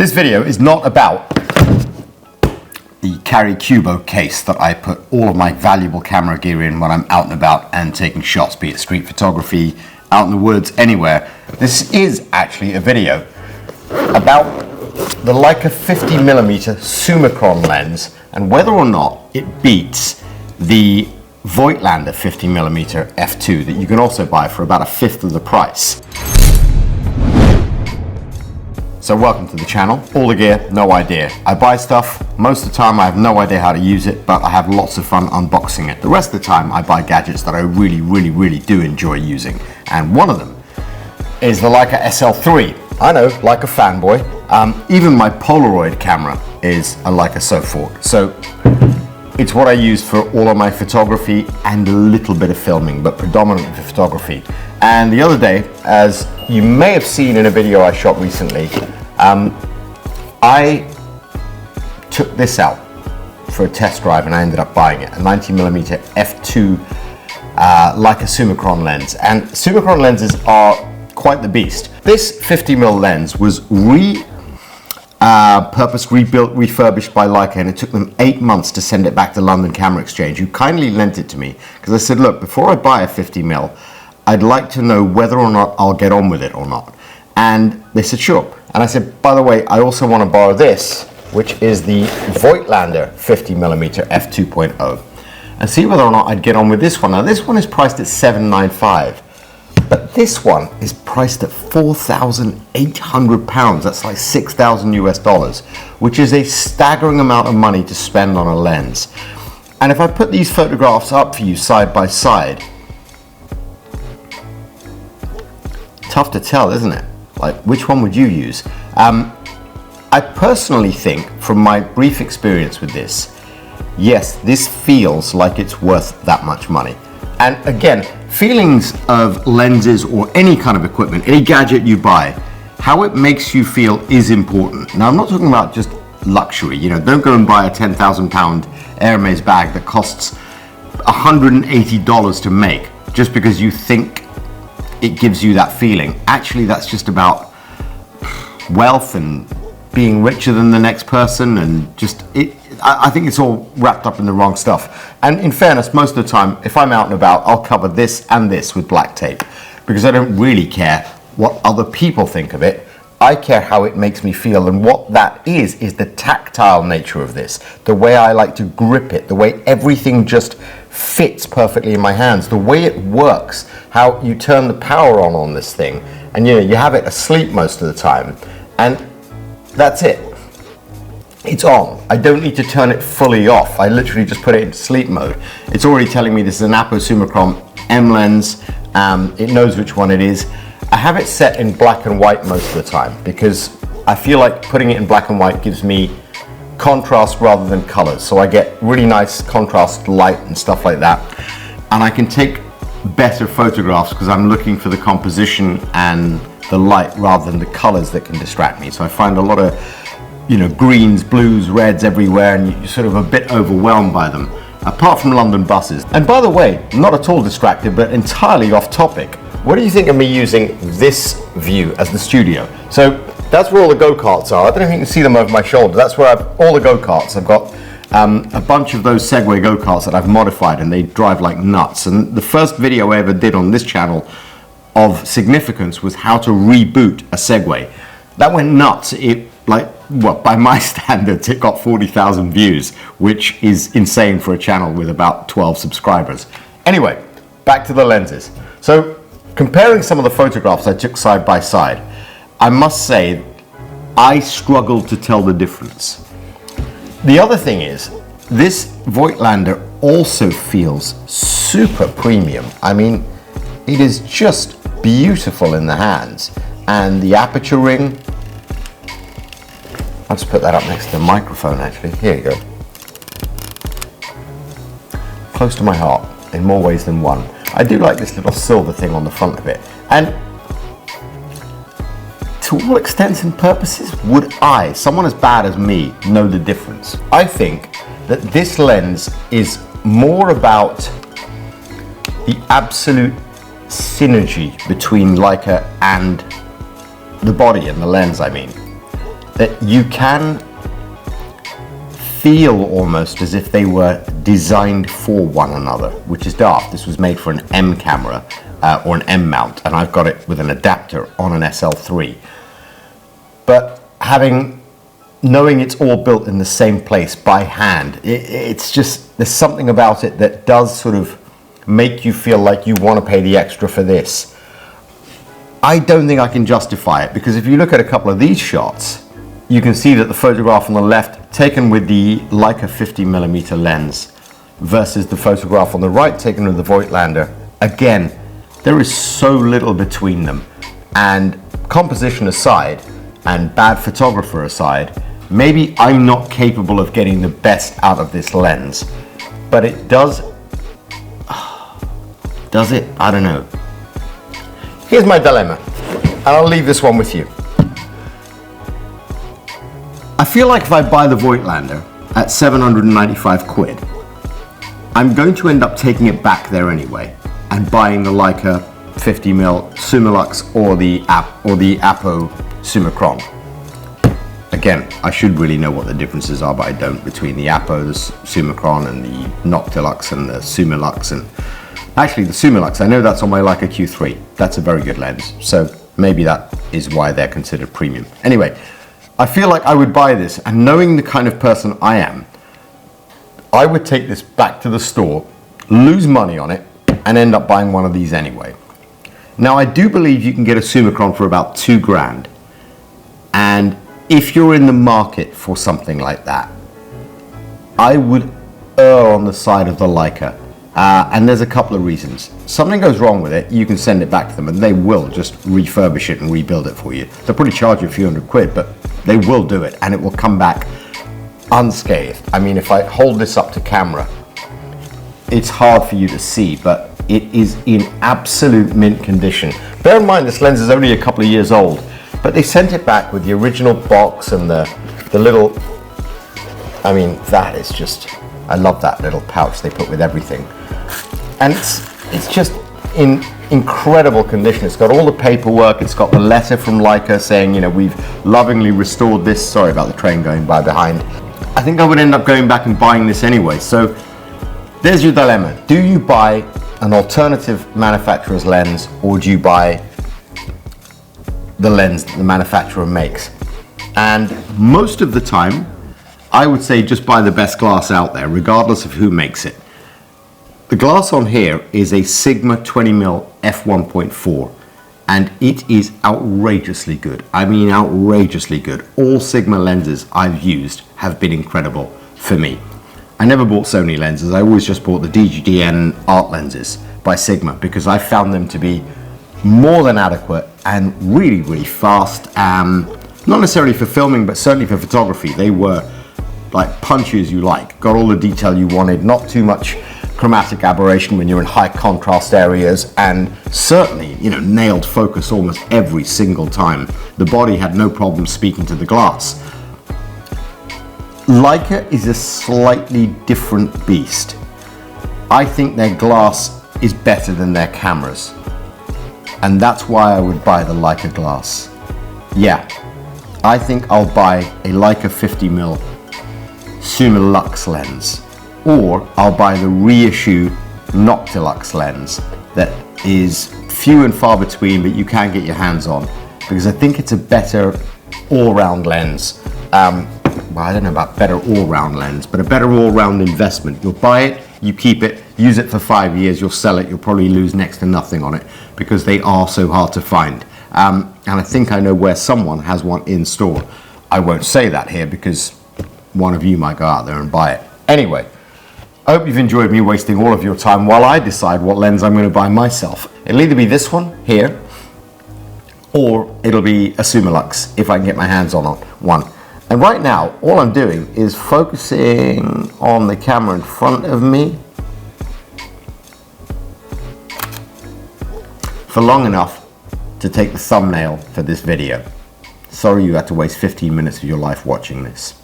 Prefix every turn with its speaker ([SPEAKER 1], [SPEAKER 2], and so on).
[SPEAKER 1] This video is not about the Carry Cubo case that I put all of my valuable camera gear in when I'm out and about and taking shots, be it street photography, out in the woods, anywhere. This is actually a video about the Leica 50mm Summicron lens and whether or not it beats the Voigtlander 50mm f2 that you can also buy for about a fifth of the price. So welcome to the channel. All the gear, no idea. I buy stuff, most of the time I have no idea how to use it, but I have lots of fun unboxing it. The rest of the time I buy gadgets that I really do enjoy using. And one of them is the Leica SL3. I know, Leica fanboy. Even my Polaroid camera is a Leica Sofort. So it's what I use for all of my photography and a little bit of filming, but predominantly for photography. And the other day, as you may have seen in a video I shot recently, I took this out for a test drive and I ended up buying it, a 90mm f2 Leica Summicron lens. And Summicron lenses are quite the beast. This 50mm lens was refurbished by Leica, and it took them 8 months to send it back to London Camera Exchange, who kindly lent it to me, because I said, look, before I buy a 50mm, I'd like to know whether or not I'll get on with it or not. And they said, sure. And I said, by the way, I also want to borrow this, which is the Voigtlander 50mm f2.0, and see whether or not I'd get on with this one. Now, this one is priced at $795. But this one is priced at £4,800. That's like 6,000 US dollars, which is a staggering amount of money to spend on a lens. And if I put these photographs up for you side by side, tough to tell, isn't it? Like, which one would you use? I personally think, from my brief experience with this, yes, this feels like it's worth that much money. And again, feelings of lenses or any kind of equipment, any gadget you buy, how it makes you feel is important. Now, I'm not talking about just luxury. You know, don't go and buy a £10,000 Hermes bag that costs $180 to make just because you think it gives you that feeling. Actually, that's just about wealth and being richer than the next person, and just I think it's all wrapped up in the wrong stuff. And in fairness, most of the time, if I'm out and about, I'll cover this and this with black tape, because I don't really care what other people think of it. I care how it makes me feel, and what that is the tactile nature of this, the way I like to grip it, the way everything just fits perfectly in my hands, the way it works, how you turn the power on this thing, and you know, you have it asleep most of the time, and that's it. It's on. I don't need to turn it fully off. I literally just put it into sleep mode. It's already telling me this is an Apo Summicron M lens. It knows which one it is. I have it set in black and white most of the time because I feel like putting it in black and white gives me contrast rather than colors. So I get really nice contrast light and stuff like that. And I can take better photographs because I'm looking for the composition and the light rather than the colors that can distract me. So I find a lot of, you know, greens, blues, reds everywhere, and you're sort of a bit overwhelmed by them, apart from London buses. And by the way, not at all distracted, but entirely off topic. What do you think of me using this view as the studio? So that's where all the go-karts are. I don't know if you can see them over my shoulder. That's where all the go-karts. I've got a bunch of those Segway go-karts that I've modified, and they drive like nuts. And the first video I ever did on this channel of significance was how to reboot a Segway. That went nuts. It, like, well, by my standards, it got 40,000 views, which is insane for a channel with about 12 subscribers. Anyway, back to the lenses. So, comparing some of the photographs I took side by side, I must say I struggled to tell the difference. The other thing is, this Voigtlander also feels super premium. I mean, it is just beautiful in the hands, and the aperture ring, I'll just put that up next to the microphone actually. Here you go. Close to my heart in more ways than one. I do like this little silver thing on the front of it. And to all extents and purposes, would I, someone as bad as me, know the difference? I think that this lens is more about the absolute synergy between Leica and the body and the lens, I mean. that you can feel almost as if they were designed for one another, which is daft. This was made for an M camera or an M mount, and I've got it with an adapter on an SL3. But knowing it's all built in the same place by hand, it's just, there's something about it that does sort of make you feel like you want to pay the extra for this. I don't think I can justify it, because if you look at a couple of these shots, you can see that the photograph on the left taken with the Leica 50mm lens versus the photograph on the right taken with the Voigtlander. Again, there is so little between them, and composition aside and bad photographer aside, maybe I'm not capable of getting the best out of this lens, but it does it? I don't know. Here's my dilemma, and I'll leave this one with you. I feel like if I buy the Voigtlander at 795 quid, I'm going to end up taking it back there anyway and buying the Leica 50mm Summilux or the Apo Summicron. Again, I should really know what the differences are, but I don't, between the Apo, the Summicron, and the Noctilux and the Summilux. And actually the Summilux, I know that's on my Leica Q3. That's a very good lens, so maybe that is why they're considered premium. Anyway, I feel like I would buy this, and knowing the kind of person I am, I would take this back to the store, lose money on it, and end up buying one of these anyway. Now, I do believe you can get a Summicron for about £2,000, and if you're in the market for something like that, I would err on the side of the Leica, and there's a couple of reasons. Something goes wrong with it, you can send it back to them, and they will just refurbish it and rebuild it for you. They'll probably charge you a few hundred quid, but they will do it, and it will come back unscathed. I mean, if I hold this up to camera, it's hard for you to see, but it is in absolute mint condition. Bear in mind, this lens is only a couple of years old, but they sent it back with the original box and the little, I mean, that is just, I love that little pouch they put with everything. And it's just in incredible condition. It's got all the paperwork, it's got the letter from Leica saying, you know, we've lovingly restored this. Sorry about the train going by behind. I think I would end up going back and buying this anyway. So there's your dilemma. Do you buy an alternative manufacturer's lens, or do you buy the lens that the manufacturer makes? And most of the time, I would say just buy the best glass out there, regardless of who makes it. The glass on here is a Sigma 20mm f1.4, and it is outrageously good. I mean, outrageously good. All Sigma lenses I've used have been incredible for me. I never bought Sony lenses. I always just bought the DJI art lenses by Sigma, because I found them to be more than adequate and really, really fast. Not necessarily for filming, but certainly for photography. They were like punchy as you like, got all the detail you wanted, not too much chromatic aberration when you're in high contrast areas, and certainly, you know, nailed focus almost every single time. The body had no problem speaking to the glass. Leica is a slightly different beast. I think their glass is better than their cameras, and that's why I would buy the Leica glass. Yeah, I think I'll buy a Leica 50mm Summilux lens, or I'll buy the reissue Noctilux lens that is few and far between, but you can get your hands on, because I think it's a better all-round lens. Well, I don't know about better all-round lens, but a better all-round investment. You'll buy it, you keep it, use it for 5 years, you'll sell it, you'll probably lose next to nothing on it, because they are so hard to find. And I think I know where someone has one in store. I won't say that here, because one of you might go out there and buy it. Anyway, I hope you've enjoyed me wasting all of your time while I decide what lens I'm going to buy myself. It'll either be this one here, or it'll be a Summilux if I can get my hands on one. And right now, all I'm doing is focusing on the camera in front of me for long enough to take the thumbnail for this video. Sorry you had to waste 15 minutes of your life watching this.